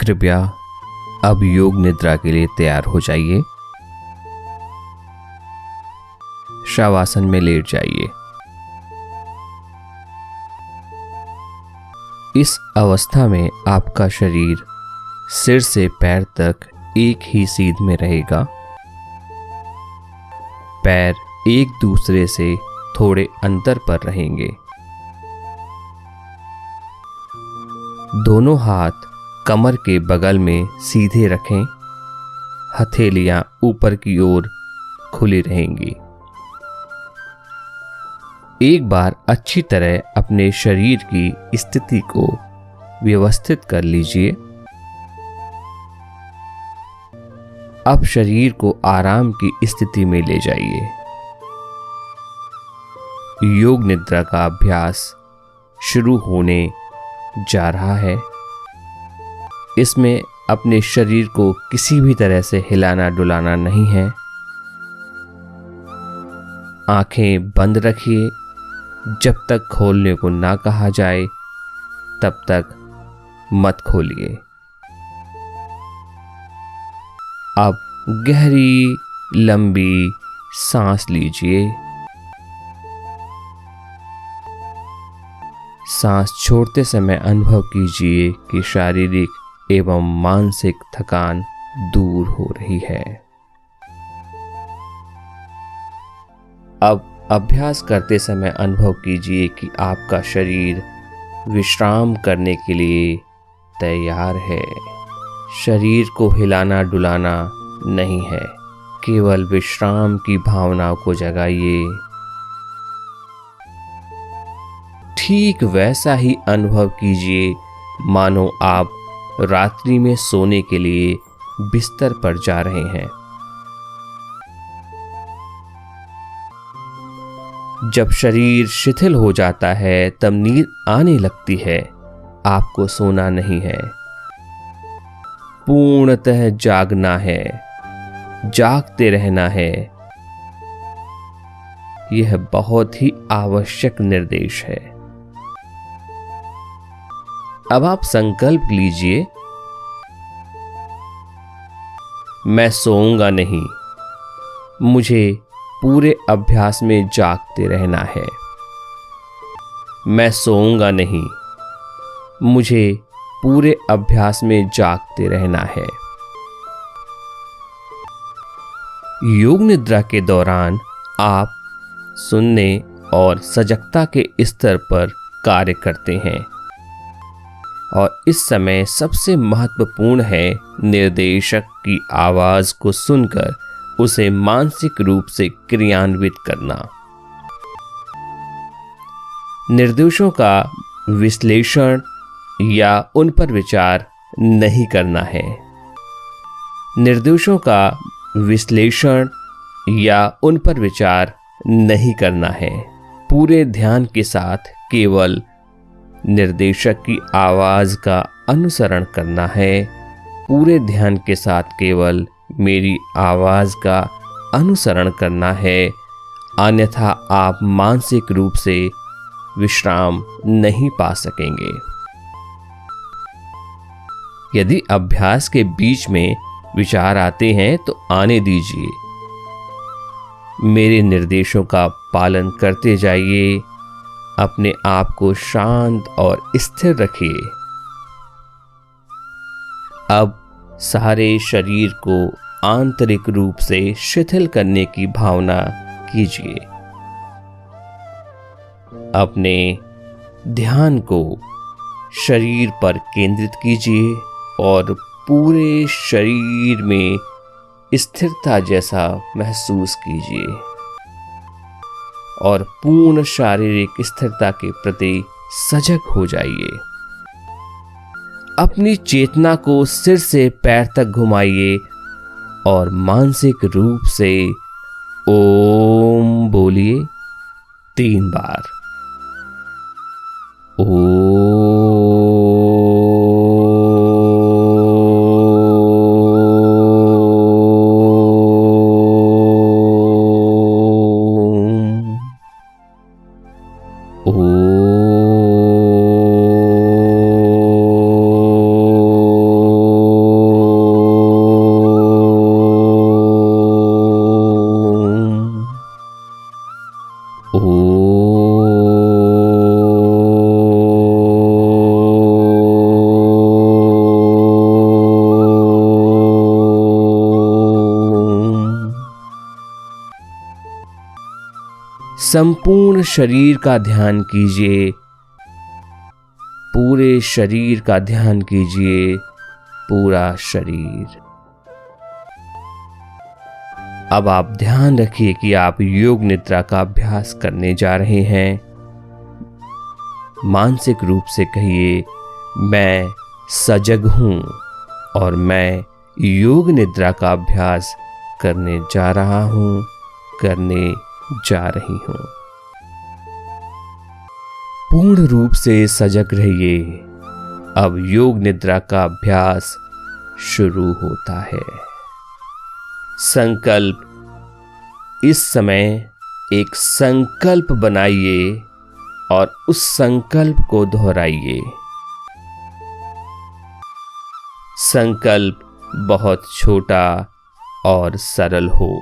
कृपया अब योग निद्रा के लिए तैयार हो जाइए। शवासन में लेट जाइए। इस अवस्था में आपका शरीर सिर से पैर तक एक ही सीध में रहेगा। पैर एक दूसरे से थोड़े अंतर पर रहेंगे। दोनों हाथ कमर के बगल में सीधे रखें। हथेलियां ऊपर की ओर खुली रहेंगी। एक बार अच्छी तरह अपने शरीर की स्थिति को व्यवस्थित कर लीजिए। अब शरीर को आराम की स्थिति में ले जाइए। योग निद्रा का अभ्यास शुरू होने जा रहा है। इसमें अपने शरीर को किसी भी तरह से हिलाना डुलाना नहीं है। आंखें बंद रखिए। जब तक खोलने को ना कहा जाए तब तक मत खोलिए। अब गहरी लंबी सांस लीजिए। सांस छोड़ते समय अनुभव कीजिए कि शारीरिक एवं मानसिक थकान दूर हो रही है। अब अभ्यास करते समय अनुभव कीजिए कि आपका शरीर विश्राम करने के लिए तैयार है। शरीर को हिलाना डुलाना नहीं है, केवल विश्राम की भावना को जगाइए। ठीक वैसा ही अनुभव कीजिए मानो आप रात्रि में सोने के लिए बिस्तर पर जा रहे हैं। जब शरीर शिथिल हो जाता है तब नींद आने लगती है। आपको सोना नहीं है, पूर्णतः जागना है, जागते रहना है। यह बहुत ही आवश्यक निर्देश है। अब आप संकल्प लीजिए, मैं सोऊंगा नहीं, मुझे पूरे अभ्यास में जागते रहना है। मैं सोऊंगा नहीं, मुझे पूरे अभ्यास में जागते रहना है। योग निद्रा के दौरान आप सुनने और सजगता के स्तर पर कार्य करते हैं और इस समय सबसे महत्वपूर्ण है निर्देशक की आवाज को सुनकर उसे मानसिक रूप से क्रियान्वित करना। निर्देशों का विश्लेषण या उन पर विचार नहीं करना है। निर्देशों का विश्लेषण या उन पर विचार नहीं करना है। पूरे ध्यान के साथ केवल निर्देशक की आवाज का अनुसरण करना है। पूरे ध्यान के साथ केवल मेरी आवाज का अनुसरण करना है, अन्यथा आप मानसिक रूप से विश्राम नहीं पा सकेंगे। यदि अभ्यास के बीच में विचार आते हैं तो आने दीजिए। मेरे निर्देशों का पालन करते जाइए। अपने आप को शांत और स्थिर रखिए। अब सारे शरीर को आंतरिक रूप से शिथिल करने की भावना कीजिए। अपने ध्यान को शरीर पर केंद्रित कीजिए और पूरे शरीर में स्थिरता जैसा महसूस कीजिए और पूर्ण शारीरिक स्थिरता के प्रति सजग हो जाइए। अपनी चेतना को सिर से पैर तक घुमाइए और मानसिक रूप से ओम बोलिए 3 बार। ओम। संपूर्ण शरीर का ध्यान कीजिए, पूरे शरीर का ध्यान कीजिए, पूरा शरीर। अब आप ध्यान रखिए कि आप योग निद्रा का अभ्यास करने जा रहे हैं। मानसिक रूप से कहिए, मैं सजग हूं और मैं योग निद्रा का अभ्यास करने जा रहा हूं, करने जा रही हूं। पूर्ण रूप से सजग रहिए। अब योग निद्रा का अभ्यास शुरू होता है। संकल्प। इस समय एक संकल्प बनाइए और उस संकल्प को दोहराइए। संकल्प बहुत छोटा और सरल हो।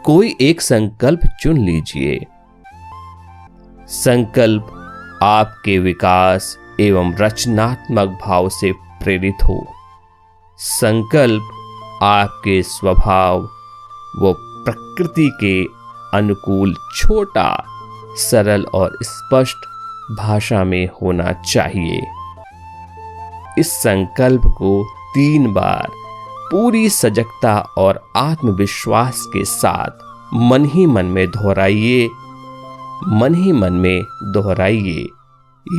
कोई एक संकल्प चुन लीजिए। संकल्प आपके विकास एवं रचनात्मक भाव से प्रेरित हो। संकल्प आपके स्वभाव व प्रकृति के अनुकूल छोटा, सरल और स्पष्ट भाषा में होना चाहिए। इस संकल्प को 3 बार पूरी सजगता और आत्मविश्वास के साथ मन ही मन में दोहराइए। मन ही मन में दोहराइए।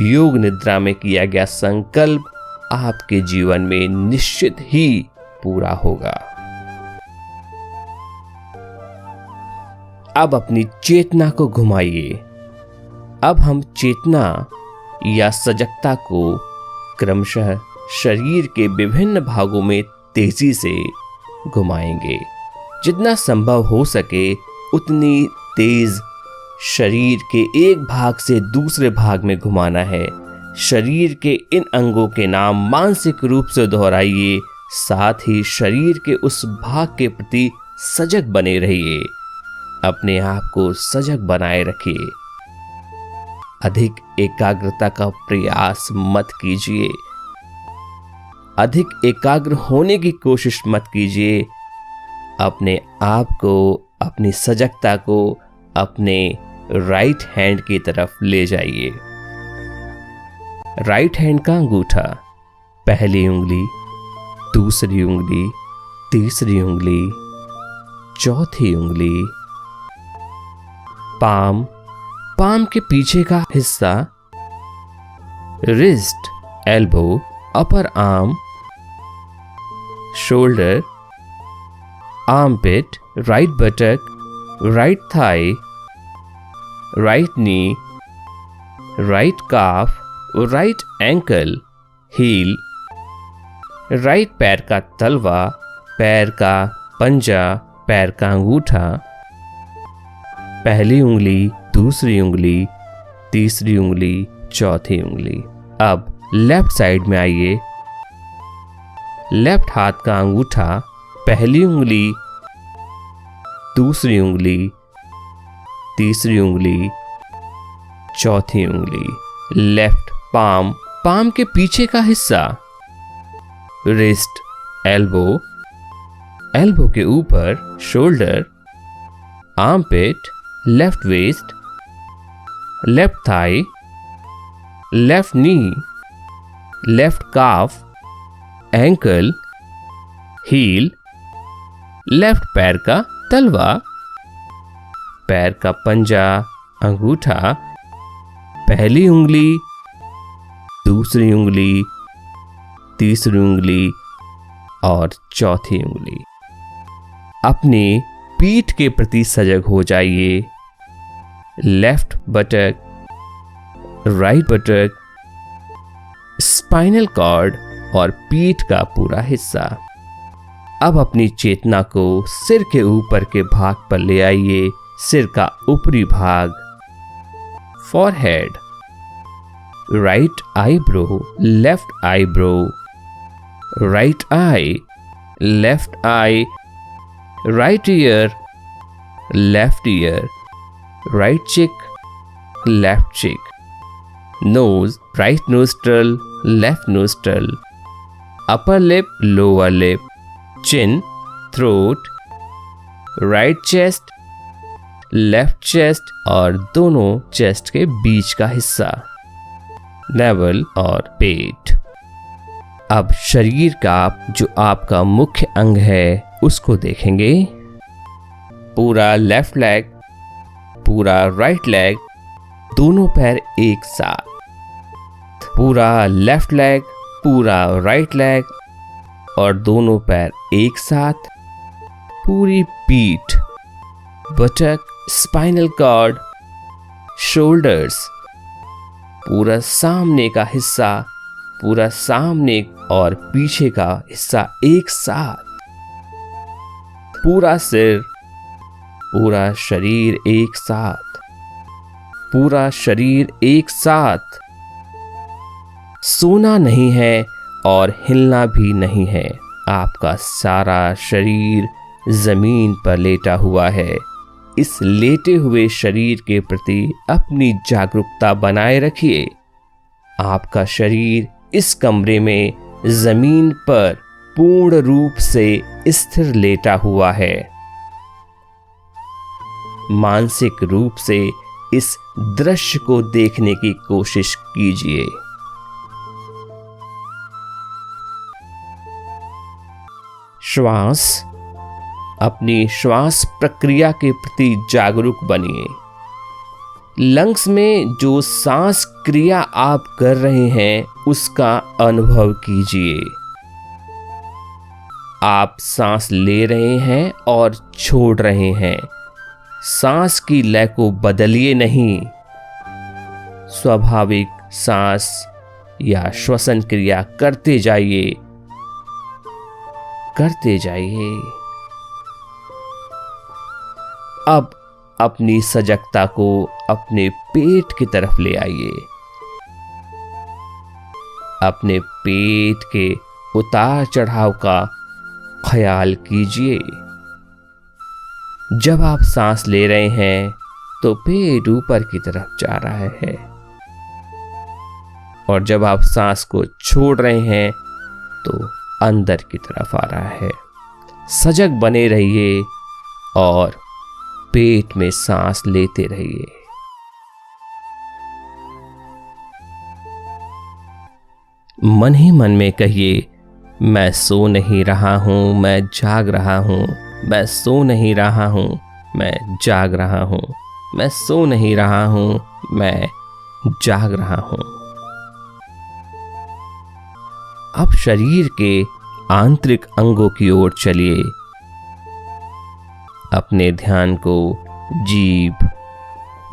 योग निद्रा में किया गया संकल्प आपके जीवन में निश्चित ही पूरा होगा। अब अपनी चेतना को घुमाइए। अब हम चेतना या सजगता को क्रमशः शरीर के विभिन्न भागों में तेजी से घुमाएंगे। जितना संभव हो सके उतनी तेज शरीर के एक भाग से दूसरे भाग में घुमाना है। शरीर के इन अंगों के नाम मानसिक रूप से दोहराइए। साथ ही शरीर के उस भाग के प्रति सजग बने रहिए। अपने आप को सजग बनाए रखिए। अधिक एकाग्रता का प्रयास मत कीजिए। अधिक एकाग्र होने की कोशिश मत कीजिए। अपने आप को, अपनी सजगता को अपने राइट हैंड की तरफ ले जाइए। राइट हैंड का अंगूठा, पहली उंगली, दूसरी उंगली, तीसरी उंगली, चौथी उंगली, पाम, पाम के पीछे का हिस्सा, wrist, elbow, upper arm, shoulder, armpit, right buttock, right thigh, right knee, right calf, right ankle, heel, right पैर का तलवा, पैर का पंजा, पैर का अंगूठा, पहली उंगली, दूसरी उंगली, तीसरी उंगली, चौथी उंगली। अब लेफ्ट साइड में आइए। लेफ्ट हाथ का अंगूठा, पहली उंगली, दूसरी उंगली, तीसरी उंगली, चौथी उंगली। लेफ्ट पाम, पाम के पीछे का हिस्सा, रिस्ट, एल्बो, एल्बो के ऊपर, shoulder, armpit, left waist, left thigh, left knee, left calf, ankle, heel, left पैर का तलवा, पैर का पंजा, अंगूठा, पहली उंगली, दूसरी उंगली, तीसरी उंगली और चौथी उंगली। अपनी पीठ के प्रति सजग हो जाइए। लेफ्ट बटक, राइट बटक, स्पाइनल कॉर्ड और पीठ का पूरा हिस्सा। अब अपनी चेतना को सिर के ऊपर के भाग पर ले आइए। सिर का ऊपरी भाग, forehead, right eyebrow, left eyebrow, right eye, left eye, right ear, left ear, right cheek, left cheek, nose, right nostril, left nostril, upper lip, lower lip, chin, throat, right chest, left chest और दोनों chest के बीच का हिस्सा, naval और पेट। अब शरीर का जो आपका मुख्य अंग है उसको देखेंगे। पूरा लेफ्ट लेग, पूरा राइट लेग, दोनों पैर एक साथ, पूरा लेफ्ट लेग, पूरा राइट लेग और दोनों पैर एक साथ, पूरी पीठ, बटक, स्पाइनल कॉर्ड, शोल्डर्स, पूरा सामने का हिस्सा, पूरा सामने और पीछे का हिस्सा एक साथ, पूरा सिर, पूरा शरीर एक साथ, पूरा शरीर एक साथ। सोना नहीं है और हिलना भी नहीं है। आपका सारा शरीर जमीन पर लेटा हुआ है। इस लेटे हुए शरीर के प्रति अपनी जागरूकता बनाए रखिए। आपका शरीर इस कमरे में जमीन पर पूर्ण रूप से स्थिर लेटा हुआ है। मानसिक रूप से इस दृश्य को देखने की कोशिश कीजिए। श्वास, अपनी श्वास प्रक्रिया के प्रति जागरूक बनिए। लंग्स में जो सांस क्रिया आप कर रहे हैं उसका अनुभव कीजिए। आप सांस ले रहे हैं और छोड़ रहे हैं। सांस की लय को बदलिए नहीं। स्वाभाविक सांस या श्वसन क्रिया करते जाइए, करते जाइए। अब अपनी सजगता को अपने पेट की तरफ ले आइए। अपने पेट के उतार चढ़ाव का ख्याल कीजिए। जब आप सांस ले रहे हैं तो पेट ऊपर की तरफ जा रहा है और जब आप सांस को छोड़ रहे हैं तो अंदर की तरफ आ रहा है। सजग बने रहिए और पेट में सांस लेते रहिए। मन ही मन में कहिए, मैं सो नहीं रहा हूं, मैं जाग रहा हूं। मैं सो नहीं रहा हूं, मैं जाग रहा हूं। मैं सो नहीं रहा हूं, मैं जाग रहा हूं। अब शरीर के आंतरिक अंगों की ओर चलिए। अपने ध्यान को जीभ,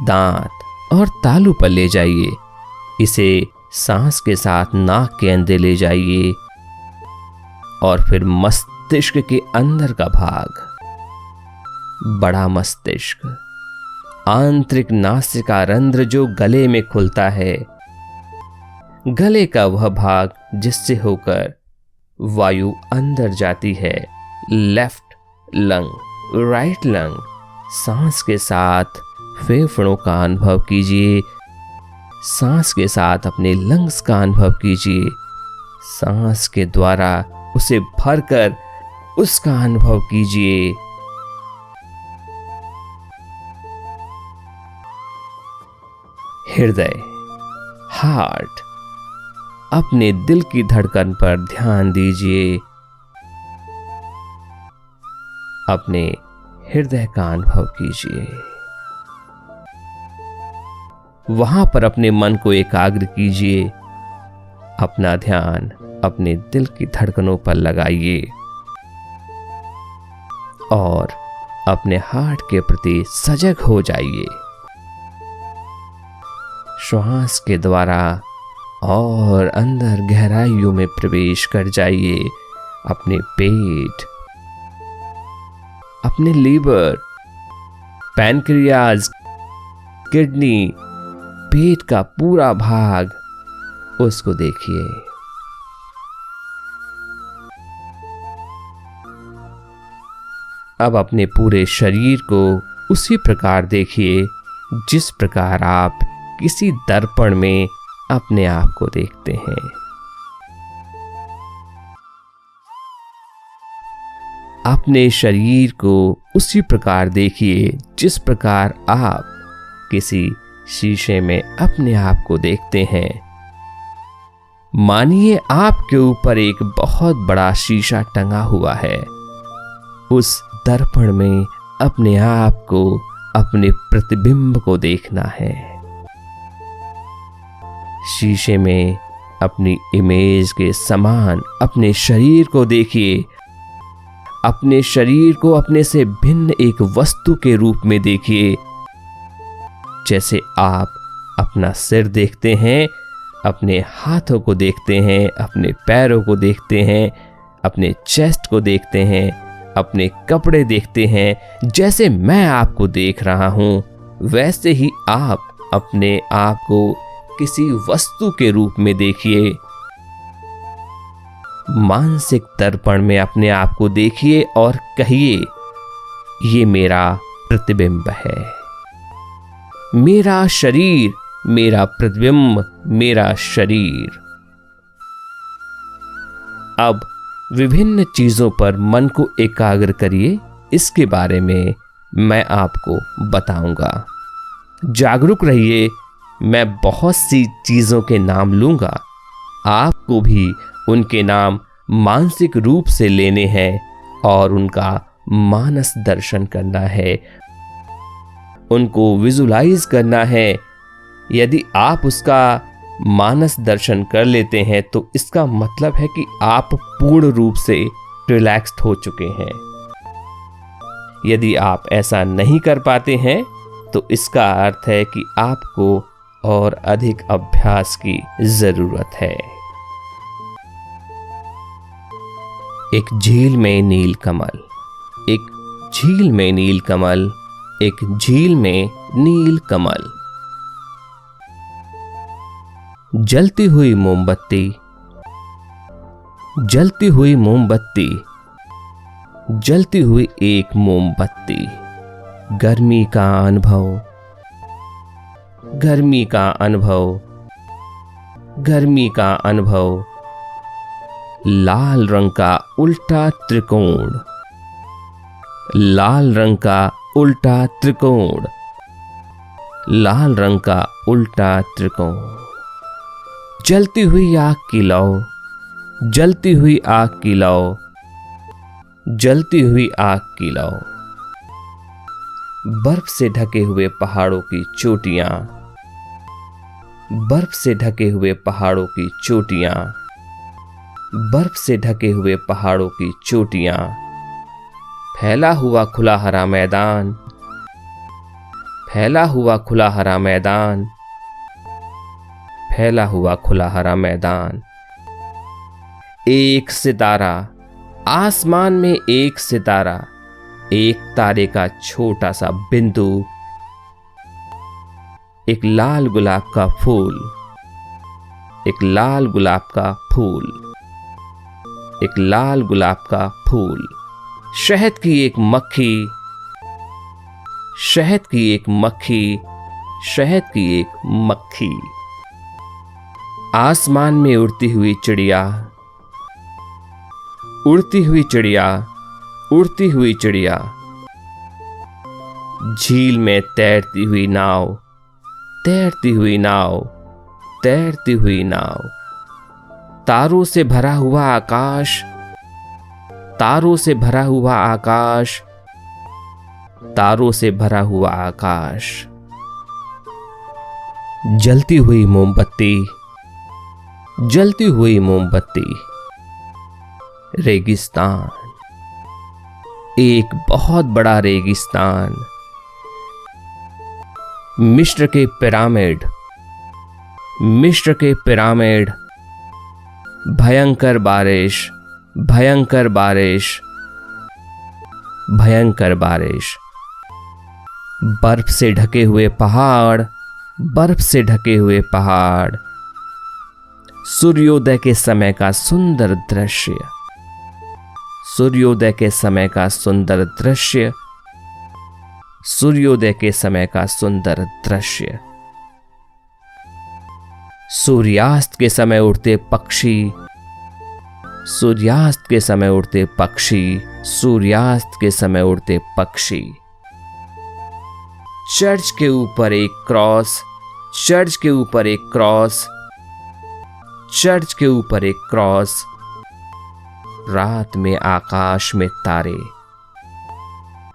दांत और तालू पर ले जाइए। इसे सांस के साथ नाक के अंदर ले जाइए और फिर मस्तिष्क के अंदर का भाग, बड़ा मस्तिष्क, आंतरिक नासिका रंध्र जो गले में खुलता है, गले का वह भाग जिससे होकर वायु अंदर जाती है, लेफ्ट लंग, राइट लंग। सांस के साथ फेफड़ों का अनुभव कीजिए। सांस के साथ अपने लंग्स का अनुभव कीजिए। सांस के द्वारा उसे भरकर उसका अनुभव कीजिए। हृदय, हार्ट, अपने दिल की धड़कन पर ध्यान दीजिए। अपने हृदय का अनुभव कीजिए। वहां पर अपने मन को एकाग्र कीजिए। अपना ध्यान अपने दिल की धड़कनों पर लगाइए और अपने हार्ट के प्रति सजग हो जाइए। श्वास के द्वारा और अंदर गहराइयों में प्रवेश कर जाइए। अपने पेट, अपने लीवर, पैनक्रियाज, किडनी, पेट का पूरा भाग, उसको देखिए। अब अपने पूरे शरीर को उसी प्रकार देखिए जिस प्रकार आप किसी दर्पण में अपने आप को देखते हैं। अपने शरीर को उसी प्रकार देखिए जिस प्रकार आप किसी शीशे में अपने आप को देखते हैं। मानिए आपके ऊपर एक बहुत बड़ा शीशा टंगा हुआ है। उस दर्पण में अपने आप को, अपने प्रतिबिंब को देखना है। शीशे में अपनी इमेज के समान अपने शरीर को देखिए। अपने शरीर को अपने से भिन्न एक वस्तु के रूप में देखिए। जैसे आप अपना सिर देखते हैं, अपने हाथों को देखते हैं, अपने पैरों को देखते हैं, अपने चेस्ट को देखते हैं, अपने कपड़े देखते हैं। जैसे मैं आपको देख रहा हूं, वैसे ही आप अपने आप को किसी वस्तु के रूप में देखिए। मानसिक दर्पण में अपने आप को देखिए और कहिए, ये मेरा प्रतिबिंब है। मेरा शरीर, मेरा प्रतिबिंब, मेरा शरीर। अब विभिन्न चीजों पर मन को एकाग्र करिए। इसके बारे में मैं आपको बताऊंगा। जागरूक रहिए। मैं बहुत सी चीजों के नाम लूंगा। आपको भी उनके नाम मानसिक रूप से लेने हैं और उनका मानस दर्शन करना है, उनको विजुलाइज करना है। यदि आप उसका मानस दर्शन कर लेते हैं तो इसका मतलब है कि आप पूर्ण रूप से रिलैक्स्ड हो चुके हैं। यदि आप ऐसा नहीं कर पाते हैं तो इसका अर्थ है कि आपको और अधिक अभ्यास की जरूरत है। एक झील में नीलकमल, एक झील में नीलकमल, एक झील में नीलकमल। जलती हुई मोमबत्ती, जलती हुई मोमबत्ती, जलती हुई एक मोमबत्ती। गर्मी का अनुभव, गर्मी का अनुभव, गर्मी का अनुभव। लाल रंग का उल्टा त्रिकोण, लाल रंग का उल्टा त्रिकोण, लाल रंग का उल्टा त्रिकोण। जलती हुई आग की लौ, जलती हुई आग की लौ, जलती हुई आग की लौ। बर्फ से ढके हुए पहाड़ों की चोटियां, बर्फ से ढके हुए पहाड़ों की चोटियां, बर्फ से ढके हुए पहाड़ों की चोटियां। फैला हुआ खुला हरा मैदान, फैला हुआ खुला हरा मैदान, फैला हुआ खुला हरा मैदान। एक सितारा, आसमान में एक सितारा, एक तारे का छोटा सा बिंदु। एक लाल गुलाब का फूल, एक लाल गुलाब का फूल, एक लाल गुलाब का फूल। शहद की एक मक्खी, शहद की एक मक्खी, शहद की एक मक्खी। आसमान में उड़ती हुई चिड़िया, उड़ती हुई चिड़िया, उड़ती हुई चिड़िया। झील में तैरती हुई नाव, तैरती हुई नाव, तैरती हुई नाव। तारों से भरा हुआ आकाश, तारों से भरा हुआ आकाश, तारों से भरा हुआ आकाश। जलती हुई मोमबत्ती, जलती हुई मोमबत्ती। रेगिस्तान, एक बहुत बड़ा रेगिस्तान। मिस्र के पिरामिड, मिस्र के पिरामिड। भयंकर बारिश, भयंकर बारिश, भयंकर बारिश। बर्फ से ढके हुए पहाड़, बर्फ से ढके हुए पहाड़। सूर्योदय के समय का सुंदर दृश्य, सूर्योदय के समय का सुंदर दृश्य, सूर्योदय के समय का सुंदर दृश्य। सूर्यास्त के समय उड़ते पक्षी, सूर्यास्त के समय उड़ते पक्षी, सूर्यास्त के समय उड़ते पक्षी। चर्च के ऊपर एक क्रॉस, चर्च के ऊपर एक क्रॉस, चर्च के ऊपर एक क्रॉस। रात में आकाश में तारे,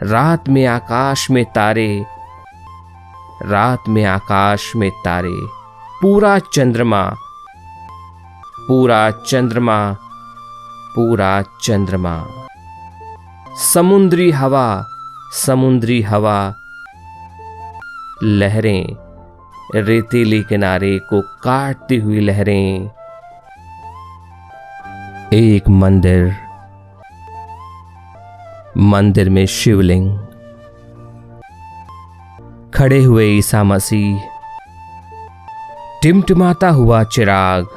रात में आकाश में तारे, रात में आकाश में तारे। पूरा चंद्रमा, पूरा चंद्रमा, पूरा चंद्रमा। समुद्री हवा, समुद्री हवा। लहरें, रेतीले किनारे को काटती हुई लहरें। एक मंदिर, मंदिर में शिवलिंग, खड़े हुए ईसा मसीह, टिमटिमाता हुआ चिराग,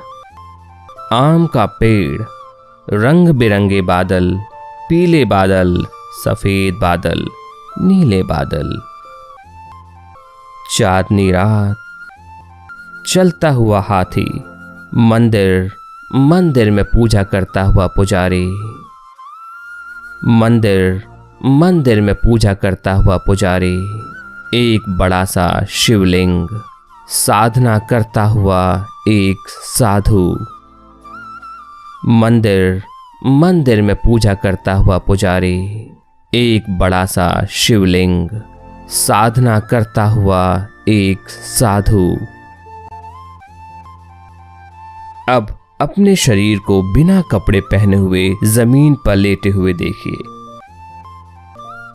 आम का पेड़, रंग बिरंगे बादल, पीले बादल, सफेद बादल, नीले बादल। चांदनी रात, चलता हुआ हाथी, मंदिर, मंदिर में पूजा करता हुआ पुजारी, मंदिर, मंदिर में पूजा करता हुआ पुजारी। एक बड़ा सा शिवलिंग, साधना करता हुआ एक साधु। मंदिर, मंदिर में पूजा करता हुआ पुजारी। एक बड़ा सा शिवलिंग, साधना करता हुआ एक साधु। अब अपने शरीर को बिना कपड़े पहने हुए जमीन पर लेटे हुए देखिए।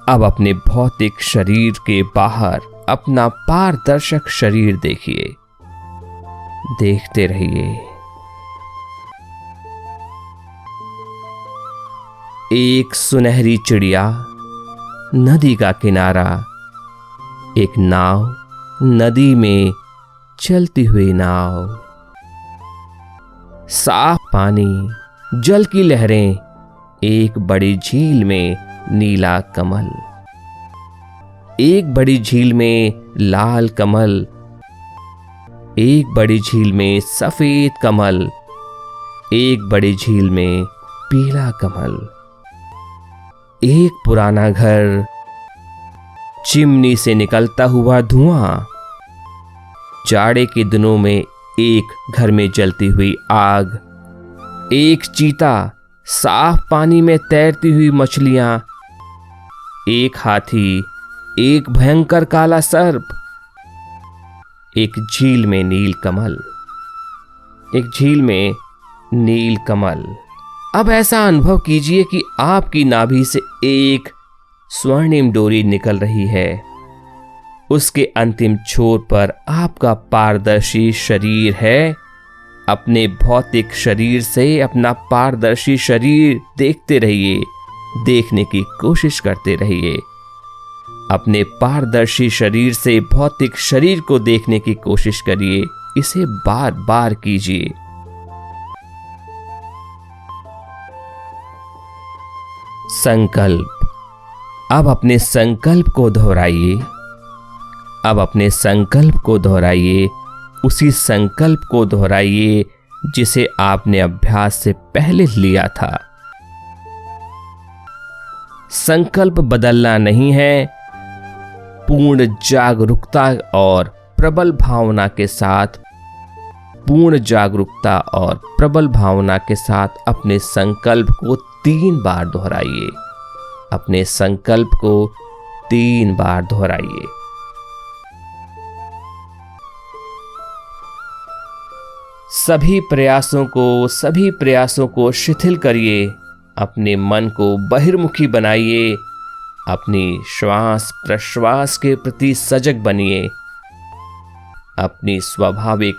अब अपने भौतिक शरीर के बाहर अपना पारदर्शक शरीर देखिए। देखते रहिए। एक सुनहरी चिड़िया, नदी का किनारा, एक नाव, नदी में चलती हुई नाव। साफ पानी, जल की लहरें, एक बड़ी झील में नीला कमल, एक बड़ी झील में लाल कमल, एक बड़ी झील में सफेद कमल, एक बड़ी झील में पीला कमल। एक पुराना घर, चिमनी से निकलता हुआ धुआं। जाड़े के दिनों में एक घर में जलती हुई आग, एक चीता, साफ पानी में तैरती हुई मछलियां, एक हाथी, एक भयंकर काला सर्प, एक झील में नील कमल, एक झील में नील कमल। अब ऐसा अनुभव कीजिए कि आपकी नाभि से एक स्वर्णिम डोरी निकल रही है। उसके अंतिम छोर पर आपका पारदर्शी शरीर है। अपने भौतिक शरीर से अपना पारदर्शी शरीर देखते रहिए, देखने की कोशिश करते रहिए। अपने पारदर्शी शरीर से भौतिक शरीर को देखने की कोशिश करिए। इसे बार बार कीजिए। संकल्प। अब अपने संकल्प को दोहराइए। अब अपने संकल्प को दोहराइए। उसी संकल्प को दोहराइए जिसे आपने अभ्यास से पहले लिया था। संकल्प बदलना नहीं है। पूर्ण जागरूकता और प्रबल भावना के साथ, पूर्ण जागरूकता और प्रबल भावना के साथ अपने संकल्प को 3 बार दोहराइए। अपने संकल्प को 3 बार दोहराइए। सभी प्रयासों को शिथिल करिए। अपने मन को बहिर्मुखी बनाइए। अपनी श्वास प्रश्वास के प्रति सजग बनिए। अपनी स्वाभाविक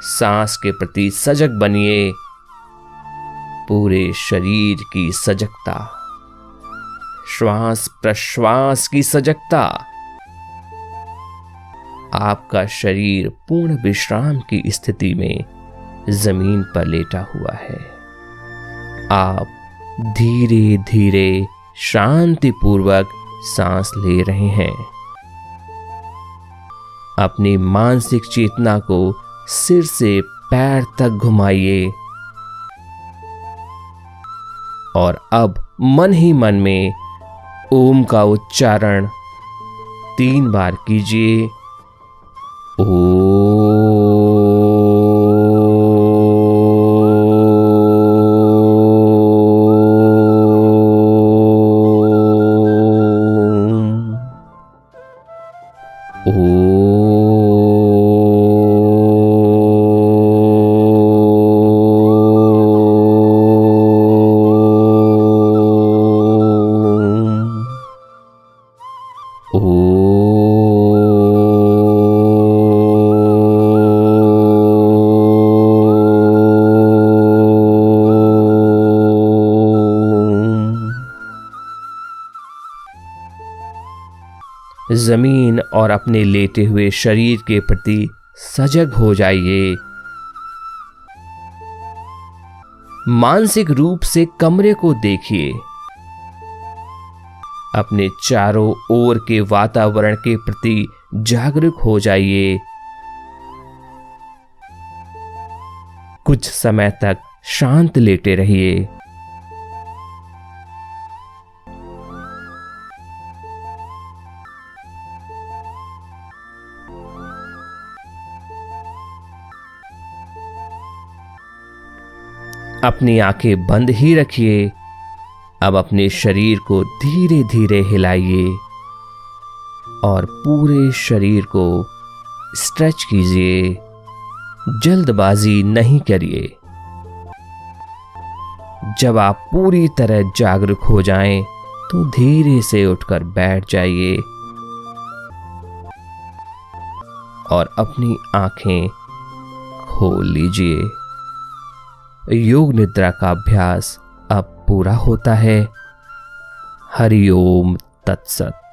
सांस के प्रति सजग बनिए। पूरे शरीर की सजगता, श्वास प्रश्वास की सजगता। आपका शरीर पूर्ण विश्राम की स्थिति में जमीन पर लेटा हुआ है। आप धीरे धीरे शांतिपूर्वक सांस ले रहे हैं। अपनी मानसिक चेतना को सिर से पैर तक घुमाइए। और अब मन ही मन में ओम का उच्चारण 3 बार कीजिए। जमीन और अपने लेटे हुए शरीर के प्रति सजग हो जाइए। मानसिक रूप से कमरे को देखिए। अपने चारों ओर के वातावरण के प्रति जागरूक हो जाइए। कुछ समय तक शांत लेटे रहिए। अपनी आंखें बंद ही रखिए। अब अपने शरीर को धीरे धीरे हिलाइए और पूरे शरीर को स्ट्रेच कीजिए। जल्दबाजी नहीं करिए। जब आप पूरी तरह जागरूक हो जाएं, तो धीरे से उठकर बैठ जाइए और अपनी आंखें खोल लीजिए। योग निद्रा का अभ्यास अब पूरा होता है। हरि ओम तत्सत।